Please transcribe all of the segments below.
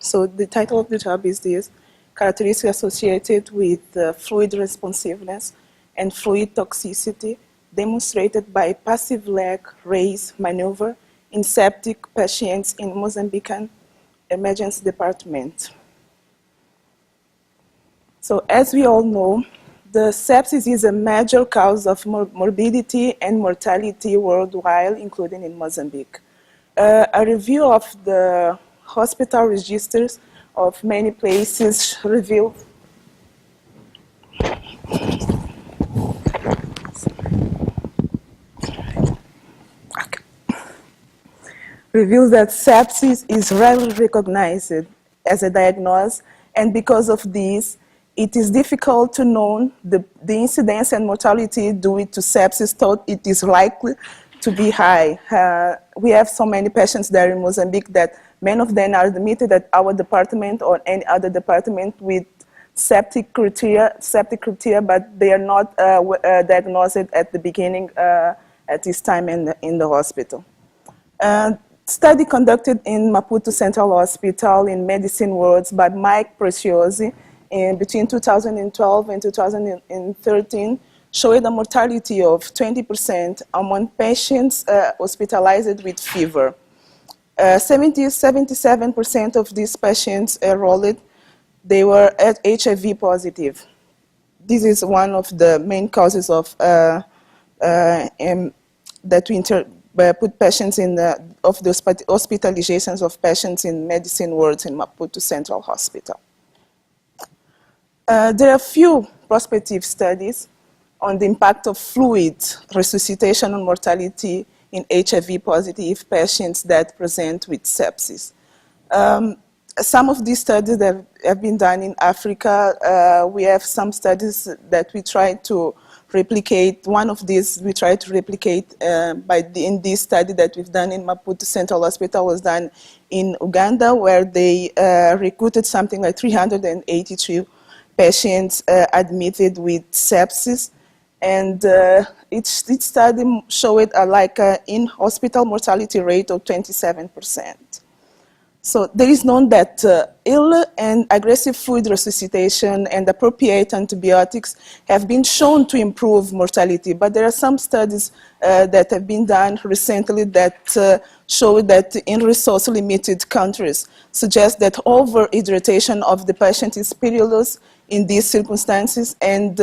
So the title of the job is this: characteristics associated with fluid responsiveness and fluid toxicity demonstrated by passive leg raise maneuver in septic patients in Mozambican emergency department. So as we all know, the sepsis is a major cause of morbidity and mortality worldwide, including in Mozambique. A review of the hospital registers of many places reveals that sepsis is rarely recognized as a diagnosis, and because of this, it is difficult to know the incidence and mortality due to sepsis, though it is likely to be high. We have so many patients there in Mozambique that many of them are admitted at our department or any other department with septic criteria, but they are not diagnosed at the beginning at this time in the hospital. Study conducted in Maputo Central Hospital in medicine wards by Mike Preciosi between 2012 and 2013 showed a mortality of 20% among patients hospitalized with fever. 77% of these patients enrolled, they were HIV positive. This is one of the main causes of that we put patients in the hospitalizations of patients in medicine wards in Maputo Central Hospital. There are few prospective studies on the impact of fluid resuscitation on mortality in HIV positive patients that present with sepsis. Some of these studies that have been done in Africa, we have some studies that we try to replicate. One of these we try to replicate in this study that we've done in Maputo Central Hospital was done in Uganda, where they recruited something like 383 patients admitted with sepsis. And each study showed in-hospital mortality rate of 27%. So there is known that ill and aggressive fluid resuscitation and appropriate antibiotics have been shown to improve mortality, but there are some studies that have been done recently that show that in resource-limited countries suggest that over-hydratation of the patient is perilous in these circumstances, and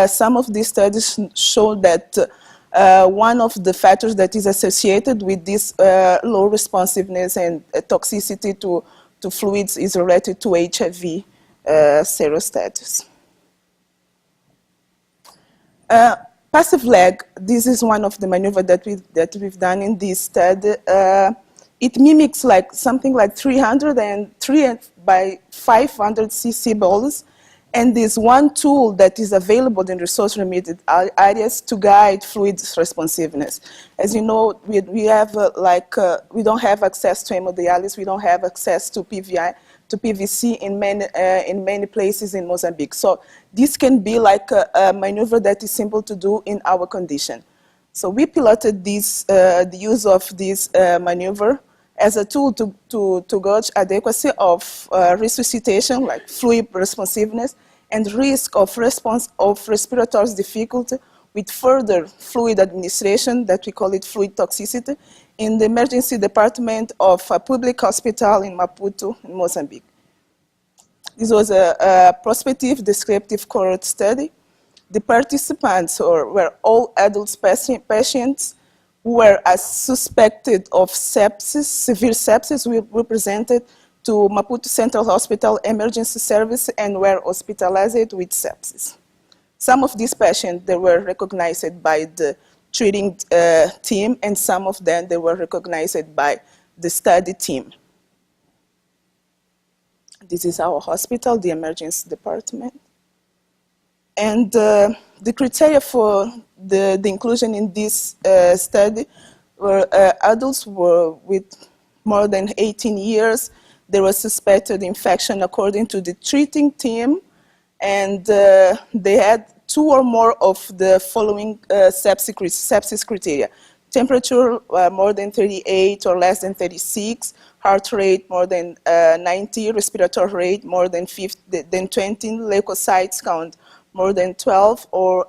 some of these studies show that one of the factors that is associated with this low responsiveness and toxicity to fluids is related to HIV serostatus. Passive leg, this is one of the maneuvers that we've done in this study. It mimics something like 300 and 3 by 500 cc balls. And there's one tool that is available in resource-limited areas to guide fluid responsiveness. As you know, we have we don't have access to hemodialysis, we don't have access to PVC in many places in Mozambique. So this can be like a maneuver that is simple to do in our condition. So we piloted this, the use of this maneuver as a tool to gauge adequacy of resuscitation, like fluid responsiveness, and risk of response of respiratory difficulty with further fluid administration, that we call it fluid toxicity, in the emergency department of a public hospital in Maputo, in Mozambique. This was a prospective descriptive cohort study. The participants were all adult patients who were suspected of sepsis, severe sepsis, were presented to Maputo Central Hospital Emergency Service and were hospitalized with sepsis. Some of these patients, they were recognized by the treating team, and some of them, they were recognized by the study team. This is our hospital, the emergency department. And the criteria for the inclusion in this study were adults with more than 18 years. There was suspected infection according to the treating team, and they had 2 or more of the following sepsis criteria. Temperature more than 38 or less than 36, heart rate more than 90, respiratory rate more than 50, than 20, leukocytes count more than 12 or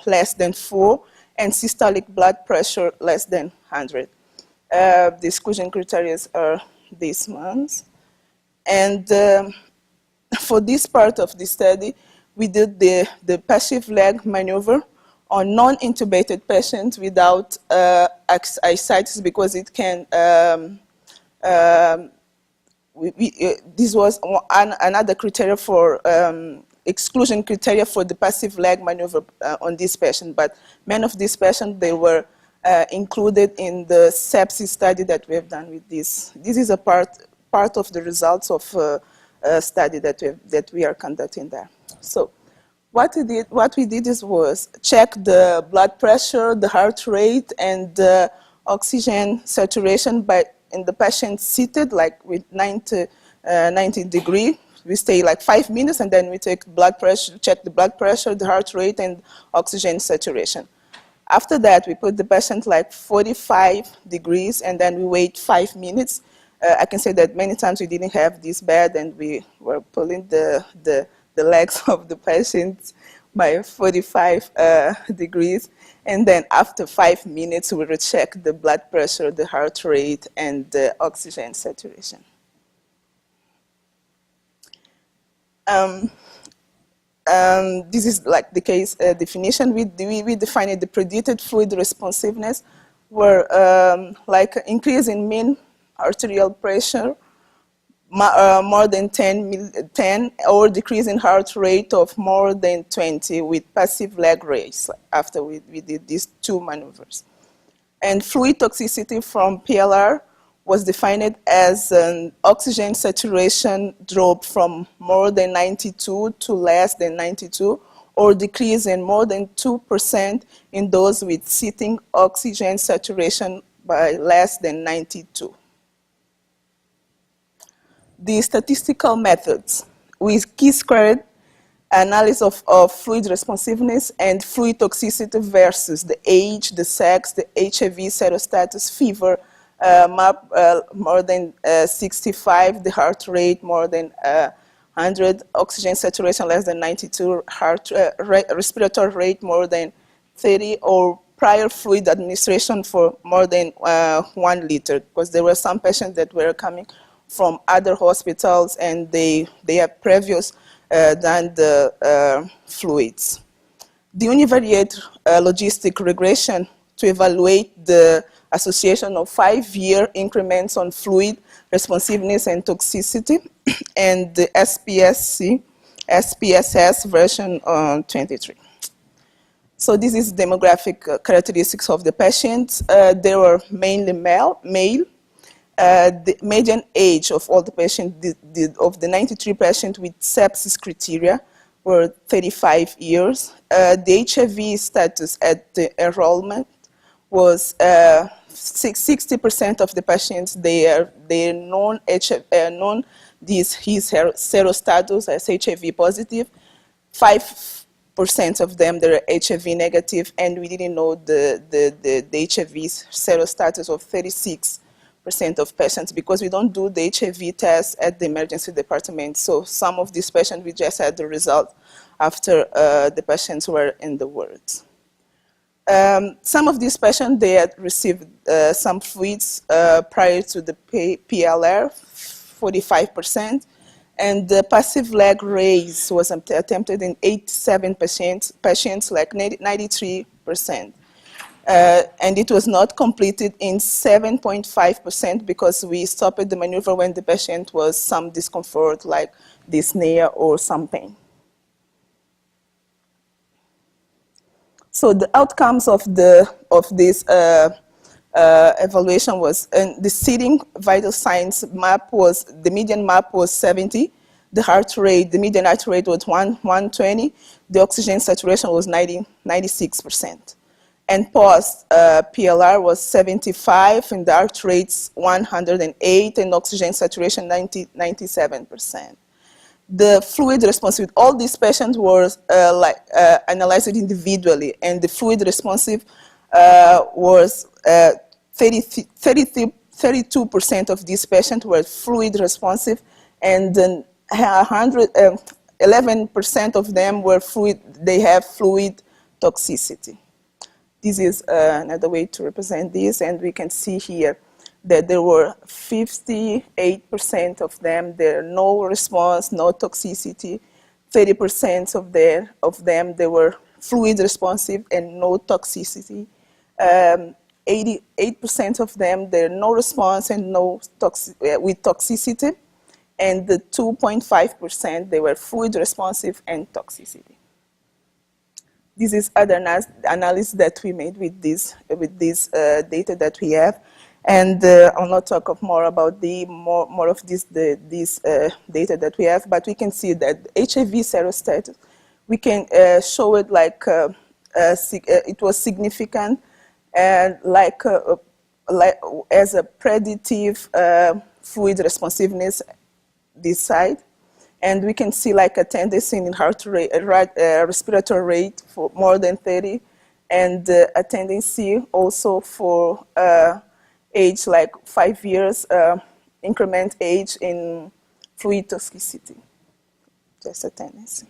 less than 4, and systolic blood pressure less than 100. The exclusion criteria are these ones. And for this part of the study, we did the passive leg maneuver on non-intubated patients without ascites, because it can, this was another criteria for exclusion criteria for the passive leg maneuver on this patient, but many of these patients, they were included in the sepsis study that we have done with this. This is a part of the results of a study that we are conducting there. So what we did was check the blood pressure, the heart rate, and the oxygen saturation in the patient seated, like with 90 degree. We stay like 5 minutes, and then we take blood pressure, check the blood pressure, the heart rate, and oxygen saturation. After that, we put the patient like 45 degrees, and then we wait 5 minutes. I can say that many times we didn't have this bed, and we were pulling the legs of the patient by 45 degrees. And then after 5 minutes, we recheck the blood pressure, the heart rate, and the oxygen saturation. This is like the case definition. We defined the predicted fluid responsiveness were like increase in mean arterial pressure more than 10 or decrease in heart rate of more than 20 with passive leg raise after we did these two maneuvers. And fluid toxicity from PLR was defined as an oxygen saturation drop from more than 92 to less than 92, or decrease in more than 2% in those with sitting oxygen saturation by less than 92. The statistical methods with chi-squared analysis of fluid responsiveness and fluid toxicity versus the age, the sex, the HIV serostatus, fever, MAP more than 65, the heart rate more than 100, oxygen saturation less than 92, respiratory rate more than 30, or prior fluid administration for more than 1 liter, because there were some patients that were coming from other hospitals and they have previous than the fluids. The univariate logistic regression to evaluate the association of 5-year increments on fluid responsiveness and toxicity, and the SPSS version 23. So this is demographic characteristics of the patients. They were mainly male. The median age of all the patients, of the 93 patients with sepsis criteria, were 35 years. The HIV status at the enrollment was 60% of the patients, they are known his serostatus as HIV positive. 5% of them, they're HIV negative, and we didn't know the HIV serostatus of 36% of patients, because we don't do the HIV test at the emergency department. So some of these patients, we just had the result after the patients were in the wards. Some of these patients, they had received some fluids prior to the PLR, 45%, and the passive leg raise was attempted in 87 patients, like 93%. And it was not completed in 7.5% because we stopped the maneuver when the patient was some discomfort, like dyspnea or some pain. So the outcomes of this evaluation was, the sitting vital signs map was, the median map was 70, the heart rate, the median heart rate was 120, the oxygen saturation was 96%. And post PLR was 75, and the heart rates 108, and oxygen saturation 97%. The fluid responsive, all these patients were analyzed individually, and the fluid responsive was 33% 32% of these patients were fluid responsive, and then 11% of them were they have fluid toxicity. This is another way to represent this, and we can see here that there were 58% of them, there no response, no toxicity. 30% of them, they were fluid responsive and no toxicity. 88% of them, there no response and no with toxicity. And the 2.5%, they were fluid responsive and toxicity. This is other analysis that we made with this data that we have. And I'll not talk more about more of this data that we have, but we can see that HIV serostatus, we can show it like it was significant and like as a predictive fluid responsiveness this side. And we can see like a tendency in heart rate, respiratory rate for more than 30, and a tendency also for age like 5 years, increment age in fluid toxicity, just a tendency.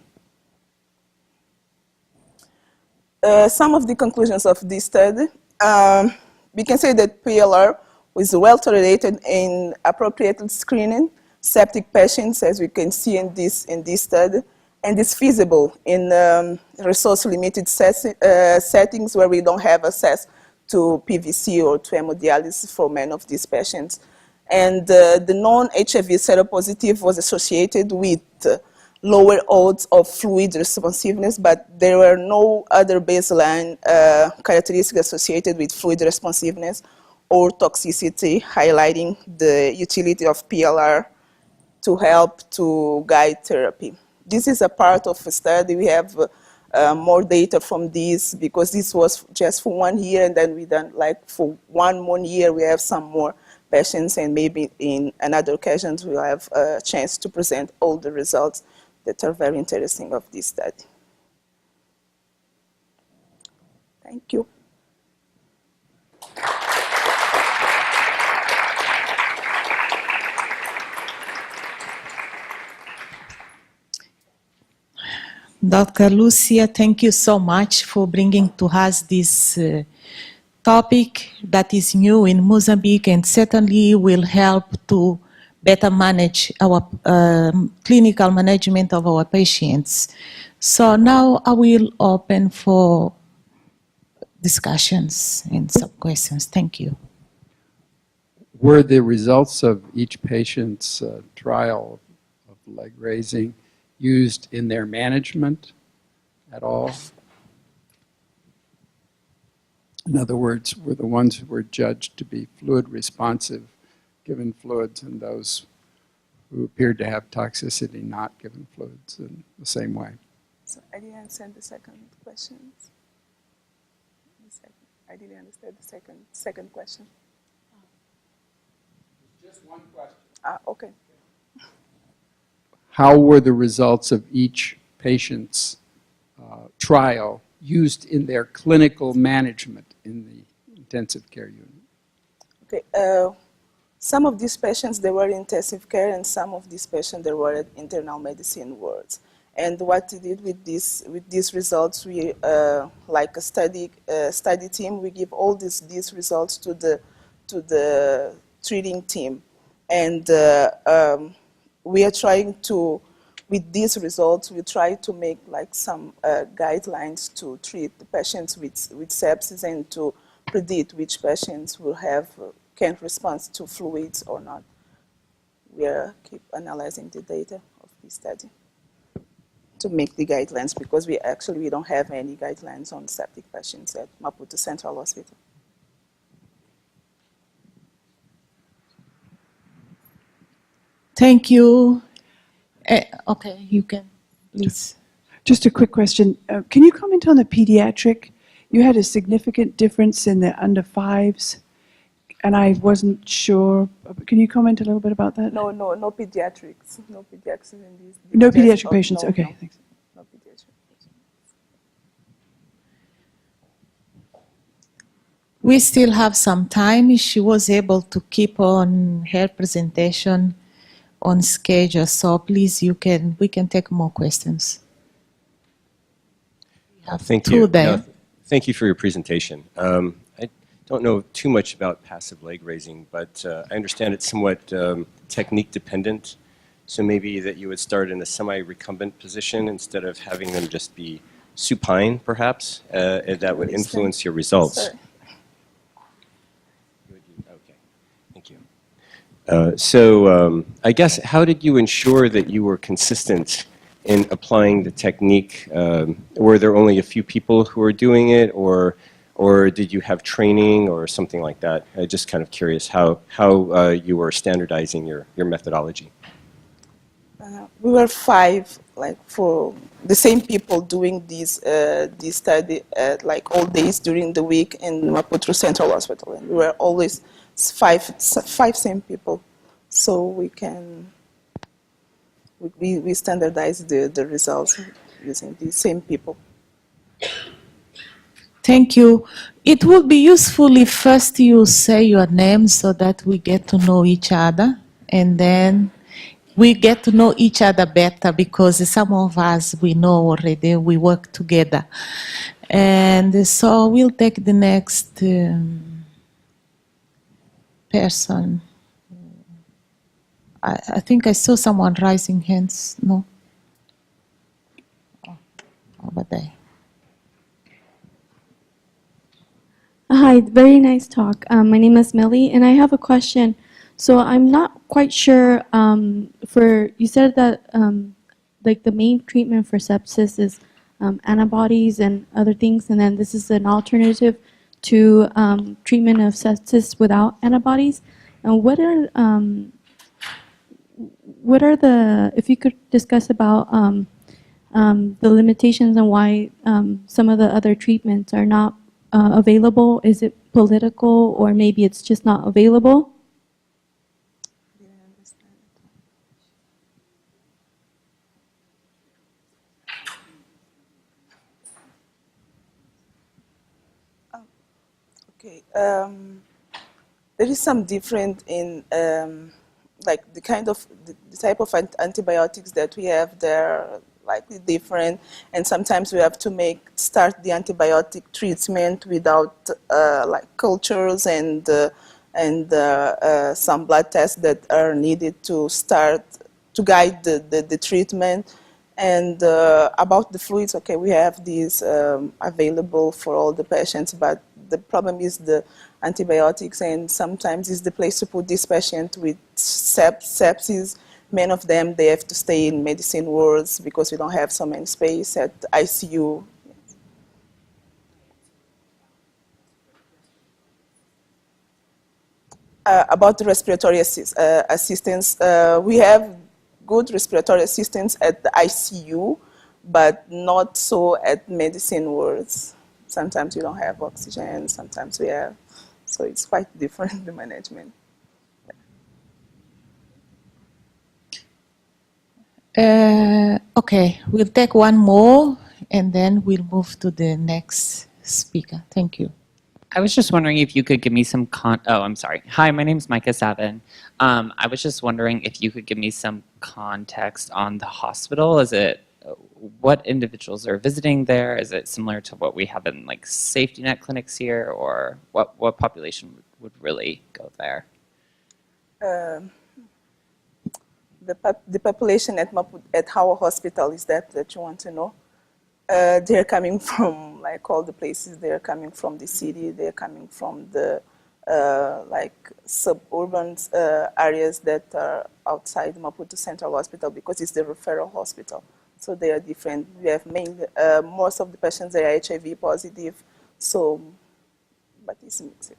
Some of the conclusions of this study, we can say that PLR was well tolerated in appropriate screening septic patients, as we can see in this study, and is feasible in resource-limited settings where we don't have access to PVC or to hemodialysis for many of these patients. And the non-HIV seropositive was associated with lower odds of fluid responsiveness, but there were no other baseline characteristics associated with fluid responsiveness or toxicity, highlighting the utility of PLR to help to guide therapy. This is a part of a study. We have more data from this because this was just for 1 year, and then we done like for 1 more year we have some more patients, and maybe in another occasions we'll have a chance to present all the results that are very interesting of this study. Thank you. Dr. Lucia, thank you so much for bringing to us this topic that is new in Mozambique and certainly will help to better manage our clinical management of our patients. So now I will open for discussions and some questions. Thank you. Were the results of each patient's trial of leg raising used in their management at all? In other words, were the ones who were judged to be fluid responsive given fluids, and those who appeared to have toxicity not given fluids in the same way? So I didn't understand the second question. I didn't understand the second question. Just one question. Okay. How were the results of each patient's trial used in their clinical management in the intensive care unit? Okay. Some of these patients, they were in intensive care, and some of these patients, they were at internal medicine wards. And what we did with these results, we, like a study team, we give all these results to the treating team. And we are trying to, with these results, we try to make like some guidelines to treat the patients with sepsis and to predict which patients will can respond to fluids or not. We keep analyzing the data of this study to make the guidelines, because we don't have any guidelines on septic patients at Maputo Central Hospital. Thank you. Okay, you can, please. Just a quick question. Can you comment on the pediatric? You had a significant difference in the under 5s, and I wasn't sure. Can you comment a little bit about that? No pediatrics. No pediatrics in these. No pediatric patients. Okay, thanks. No pediatric patients. We still have some time. She was able to keep on her presentation on schedule, so please, we can take more questions. Thank Two you. there. No, thank you for your presentation. I don't know too much about passive leg raising, but I understand it's somewhat technique dependent. So maybe that you would start in a semi-recumbent position instead of having them just be supine, perhaps, and that would influence your results. Sorry. Okay, thank you. So I guess, how did you ensure that you were consistent in applying the technique? Were there only a few people who were doing it, or did you have training or something like that? I'm just kind of curious how you were standardizing your methodology. We were five, like for the same people doing this study, like all days during the week in Maputo Central Hospital, and we were always five same people, so we standardize the results using the same people. Thank you. It would be useful if first you say your name so that we get to know each other, and then we get to know each other better because some of us we know already, we work together. And so we'll take the next person. I think I saw someone raising hands. No? Oh, over there. Hi, very nice talk. My name is Millie, and I have a question. So I'm not quite sure. You said that like the main treatment for sepsis is antibodies and other things, and then this is an alternative to treatment of sepsis without antibodies. And what are the, if you could discuss about the limitations and why some of the other treatments are not available? Is it political, or maybe it's just not available? Okay, there is some difference in like the type of antibiotics that we have. They're likely different, and sometimes we have to start the antibiotic treatment without like cultures and some blood tests that are needed to start to guide the treatment. And about the fluids, okay, we have these available for all the patients, but the problem is the antibiotics, and sometimes it's the place to put this patient with sepsis. Many of them, they have to stay in medicine wards because we don't have so many space at ICU. About the respiratory assistance, we have good respiratory assistance at the ICU, but not so at medicine wards. Sometimes we don't have oxygen, sometimes we have, so it's quite different, the management. Okay, we'll take one more and then we'll move to the next speaker. Thank you. I was just wondering if you could give me some I'm sorry. Hi, my name is Micah Savin. I was just wondering if you could give me some context on the hospital. What individuals are visiting there? Is it similar to what we have in like safety net clinics here, or what population would really go there? The population at our hospital, is that you want to know? They're coming from like all the places. They're coming from the city. They're coming from the like suburban areas that are outside Maputo Central Hospital because it's the referral hospital. So they are different. We have most of the patients are HIV positive. So, but it's mixed.